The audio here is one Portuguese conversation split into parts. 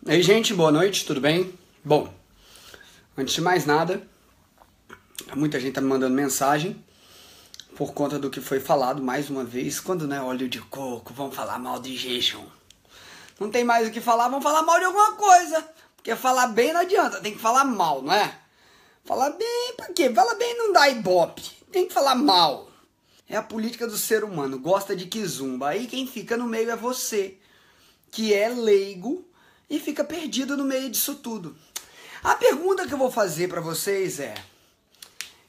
E aí, gente, boa noite, tudo bem? Bom, antes de mais nada, muita gente tá me mandando mensagem por conta do que foi falado mais uma vez. Quando não é óleo de coco, vão falar mal de jejum. Não tem mais o que falar, vão falar mal de alguma coisa. Porque falar bem não adianta, tem que falar mal, não é? Falar bem, pra quê? Falar bem não dá ibope, tem que falar mal. É a política do ser humano, gosta de quizumba. Aí quem fica no meio é você, que é leigo e fica perdido no meio disso tudo. A pergunta que eu vou fazer pra vocês é: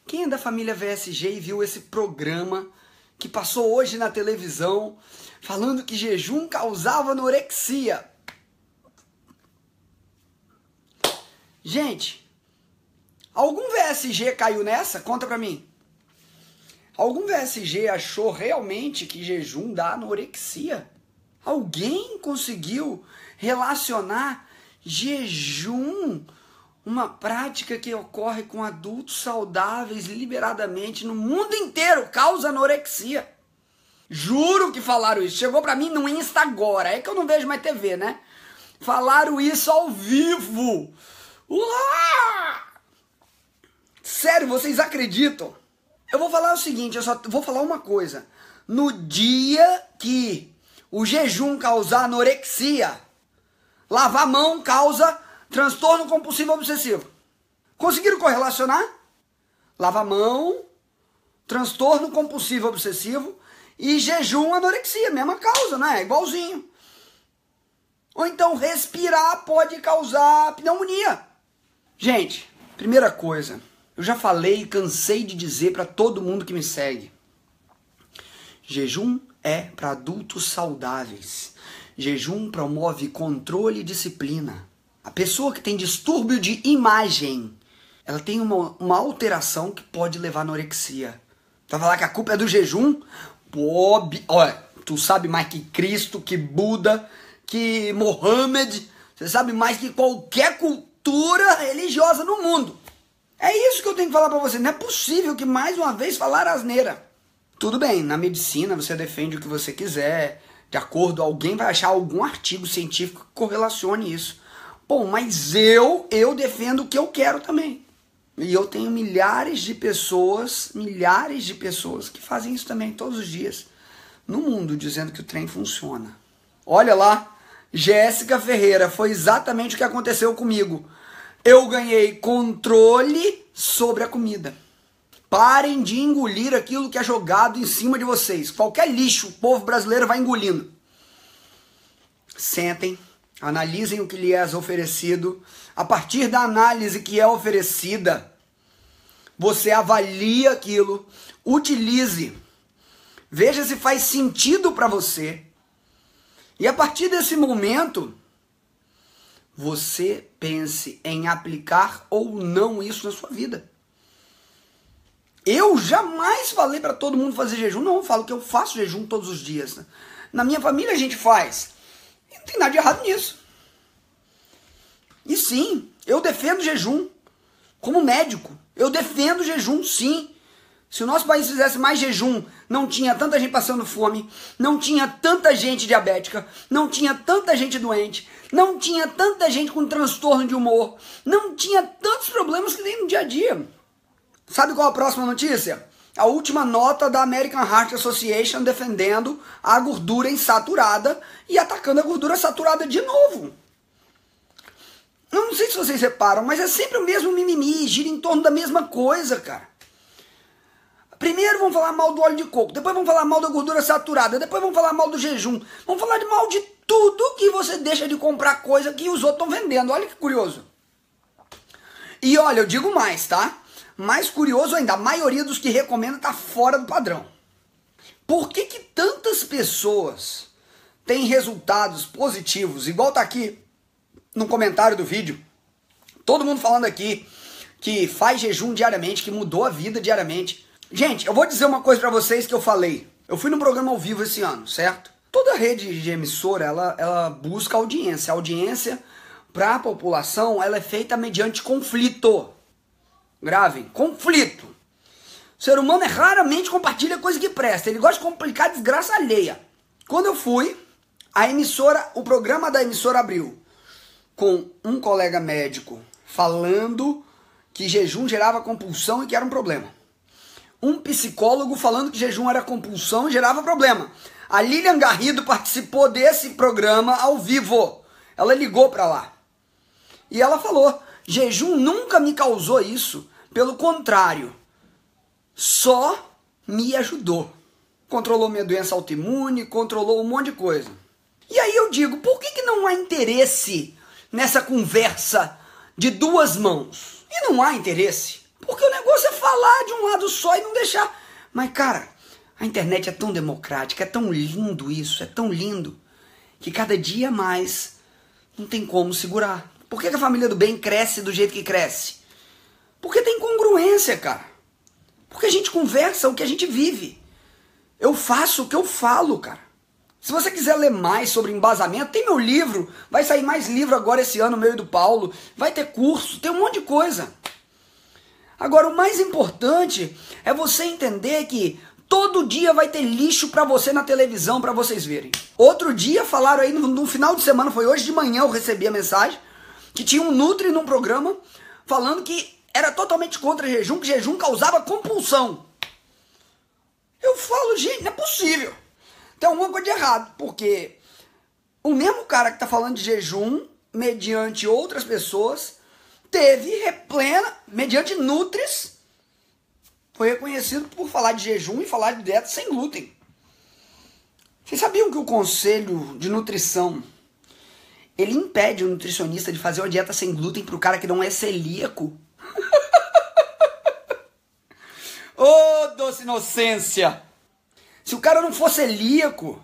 quem é da família VSG e viu esse programa que passou hoje na televisão falando que jejum causava anorexia? Gente, algum VSG caiu nessa? Conta pra mim. Algum VSG achou realmente que jejum dá anorexia? Alguém conseguiu relacionar jejum, uma prática que ocorre com adultos saudáveis liberadamente no mundo inteiro, causa anorexia? Juro que falaram isso. Chegou pra mim no Insta agora. É que eu não vejo mais TV, né? Falaram isso ao vivo. Uá! Sério, vocês acreditam? Eu vou falar o seguinte, eu só vou falar uma coisa. No dia que o jejum causar anorexia, lavar a mão causa transtorno compulsivo obsessivo. Conseguiram correlacionar? Lavar a mão, transtorno compulsivo obsessivo e jejum, anorexia, mesma causa, né? Igualzinho. Ou então respirar pode causar pneumonia. Gente, primeira coisa, eu já falei e cansei de dizer para todo mundo que me segue. Jejum é para adultos saudáveis. Jejum promove controle e disciplina. A pessoa que tem distúrbio de imagem, ela tem uma alteração que pode levar à anorexia. Vai falar que a culpa é do jejum? Pô, olha, tu sabe mais que Cristo, que Buda, que Mohammed. Você sabe mais que qualquer cultura religiosa no mundo. É isso que eu tenho que falar pra você. Não é possível que mais uma vez falar asneira. Tudo bem, na medicina você defende o que você quiser. De acordo, alguém vai achar algum artigo científico que correlacione isso. Bom, mas eu defendo o que eu quero também. E eu tenho milhares de pessoas que fazem isso também todos os dias no mundo, dizendo que o trem funciona. Olha lá, Jéssica Ferreira, foi exatamente o que aconteceu comigo. Eu ganhei controle sobre a comida. Parem de engolir aquilo que é jogado em cima de vocês. Qualquer lixo, o povo brasileiro vai engolindo. Sentem, analisem o que lhe é oferecido. A partir da análise que é oferecida, você avalia aquilo, utilize, veja se faz sentido para você. E a partir desse momento, você pense em aplicar ou não isso na sua vida. Eu jamais falei para todo mundo fazer jejum, não, eu falo que eu faço jejum todos os dias. Na minha família a gente faz. E não tem nada de errado nisso. E sim, eu defendo jejum. Como médico, eu defendo jejum, sim. Se o nosso país fizesse mais jejum, não tinha tanta gente passando fome, não tinha tanta gente diabética, não tinha tanta gente doente, não tinha tanta gente com transtorno de humor, não tinha tantos problemas que tem no dia a dia. Sabe qual a próxima notícia? A última nota da American Heart Association defendendo a gordura insaturada e atacando a gordura saturada de novo. Eu não sei se vocês reparam, mas é sempre o mesmo mimimi, gira em torno da mesma coisa, cara. Primeiro vão falar mal do óleo de coco, depois vão falar mal da gordura saturada, depois vão falar mal do jejum, vão falar de mal de tudo que você deixa de comprar coisa que os outros estão vendendo. Olha que curioso. E olha, eu digo mais, tá? Mais curioso ainda, a maioria dos que recomenda tá fora do padrão. Por que que tantas pessoas têm resultados positivos, igual tá aqui no comentário do vídeo, todo mundo falando aqui que faz jejum diariamente, que mudou a vida diariamente. Gente, eu vou dizer uma coisa pra vocês que eu falei. Eu fui num programa ao vivo esse ano, certo? Toda rede de emissora, ela busca audiência. A audiência pra população, ela é feita mediante conflito. Gravem, conflito. O ser humano raramente compartilha coisa que presta. Ele gosta de complicar a desgraça alheia. Quando eu fui, a emissora, o programa da emissora abriu com um colega médico falando que jejum gerava compulsão e que era um problema. Um psicólogo falando que jejum era compulsão e gerava problema. A Lilian Garrido participou desse programa ao vivo. Ela ligou para lá. E ela falou, jejum nunca me causou isso. Pelo contrário, só me ajudou. Controlou minha doença autoimune, controlou um monte de coisa. E aí eu digo, por que não há interesse nessa conversa de duas mãos? E não há interesse, porque o negócio é falar de um lado só e não deixar. Mas cara, a internet é tão democrática, é tão lindo isso, é tão lindo, que cada dia mais não tem como segurar. Por que a família do bem cresce do jeito que cresce? Porque tem congruência, cara. Porque a gente conversa o que a gente vive. Eu faço o que eu falo, cara. Se você quiser ler mais sobre embasamento, tem meu livro. Vai sair mais livro agora esse ano, meu e do Paulo. Vai ter curso, tem um monte de coisa. Agora, o mais importante é você entender que todo dia vai ter lixo pra você na televisão, pra vocês verem. Outro dia falaram aí, no final de semana, foi hoje de manhã eu recebi a mensagem, que tinha um Nutri num programa falando que era totalmente contra jejum, que jejum causava compulsão. Eu falo, gente, não é possível. Tem alguma coisa de errado, porque o mesmo cara que está falando de jejum, mediante outras pessoas, mediante Nutris, foi reconhecido por falar de jejum e falar de dieta sem glúten. Vocês sabiam que o Conselho de Nutrição, ele impede o nutricionista de fazer uma dieta sem glúten para o cara que não é celíaco? Ô, doce inocência! Se o cara não fosse celíaco,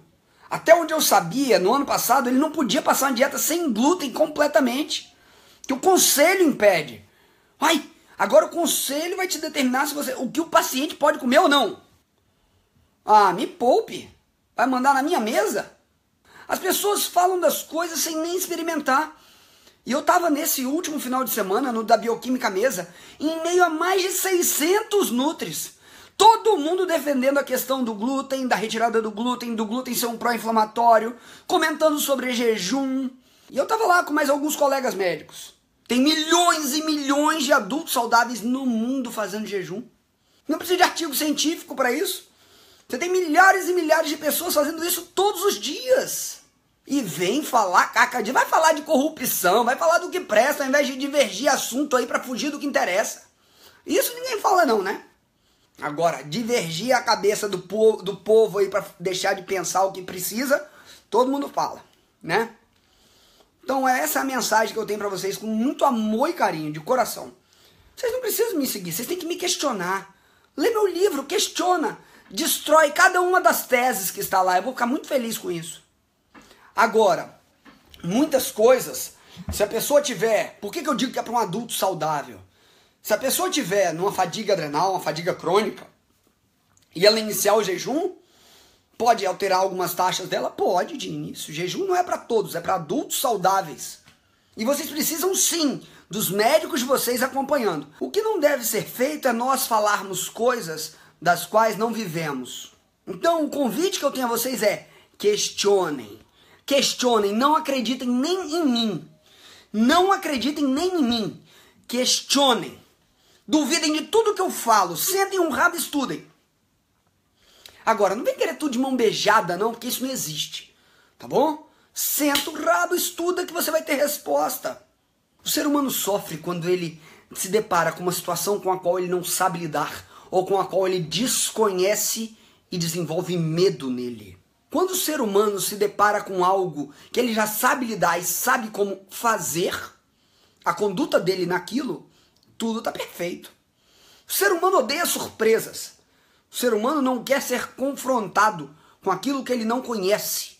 até onde eu sabia, no ano passado, ele não podia passar uma dieta sem glúten completamente. Que o conselho impede. Ai, agora o conselho vai te determinar se o que o paciente pode comer ou não. Ah, me poupe. Vai mandar na minha mesa? As pessoas falam das coisas sem nem experimentar. E eu tava nesse último final de semana, no da Bioquímica Mesa, em meio a mais de 600 nutris. Todo mundo defendendo a questão do glúten, da retirada do glúten ser um pró-inflamatório, comentando sobre jejum. E eu tava lá com mais alguns colegas médicos. Tem milhões e milhões de adultos saudáveis no mundo fazendo jejum. Não precisa de artigo científico para isso. Você tem milhares e milhares de pessoas fazendo isso todos os dias. E vem falar, vai falar de corrupção, vai falar do que presta, ao invés de divergir assunto aí para fugir do que interessa. Isso ninguém fala não, né? Agora, divergir a cabeça do povo aí para deixar de pensar o que precisa, todo mundo fala, né? Então essa é a mensagem que eu tenho para vocês com muito amor e carinho, de coração. Vocês não precisam me seguir, vocês têm que me questionar. Lê meu livro, questiona, destrói cada uma das teses que está lá, eu vou ficar muito feliz com isso. Agora, muitas coisas, se a pessoa tiver, por que eu digo que é para um adulto saudável? Se a pessoa tiver numa fadiga adrenal, uma fadiga crônica, e ela iniciar o jejum, pode alterar algumas taxas dela? Pode, de início. O jejum não é para todos, é para adultos saudáveis. E vocês precisam sim dos médicos de vocês acompanhando. O que não deve ser feito é nós falarmos coisas das quais não vivemos. Então o convite que eu tenho a vocês é questionem. Questionem, não acreditem nem em mim. Não acreditem nem em mim. Questionem. Duvidem de tudo que eu falo. Sentem um rabo e estudem. Agora, não vem querer tudo de mão beijada, não, porque isso não existe. Tá bom? Senta o rabo, estuda que você vai ter resposta. O ser humano sofre quando ele se depara com uma situação com a qual ele não sabe lidar ou com a qual ele desconhece e desenvolve medo nele. Quando o ser humano se depara com algo que ele já sabe lidar e sabe como fazer, a conduta dele naquilo, tudo está perfeito. O ser humano odeia surpresas. O ser humano não quer ser confrontado com aquilo que ele não conhece.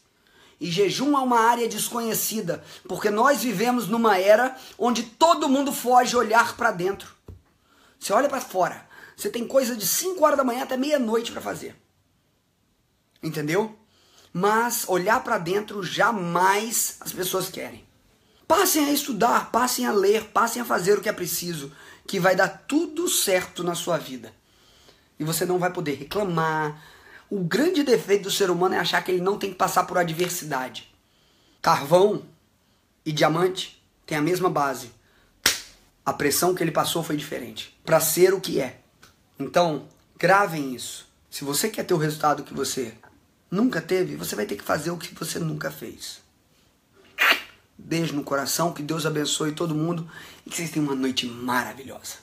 E jejum é uma área desconhecida, porque nós vivemos numa era onde todo mundo foge olhar para dentro. Você olha para fora, você tem coisa de 5 horas da manhã até meia-noite para fazer. Entendeu? Mas olhar para dentro jamais as pessoas querem. Passem a estudar, passem a ler, passem a fazer o que é preciso, que vai dar tudo certo na sua vida. E você não vai poder reclamar. O grande defeito do ser humano é achar que ele não tem que passar por adversidade. Carvão e diamante tem a mesma base. A pressão que ele passou foi diferente. Para ser o que é. Então, gravem isso. Se você quer ter o resultado que você nunca teve, você vai ter que fazer o que você nunca fez. Beijo no coração, que Deus abençoe todo mundo e que vocês tenham uma noite maravilhosa.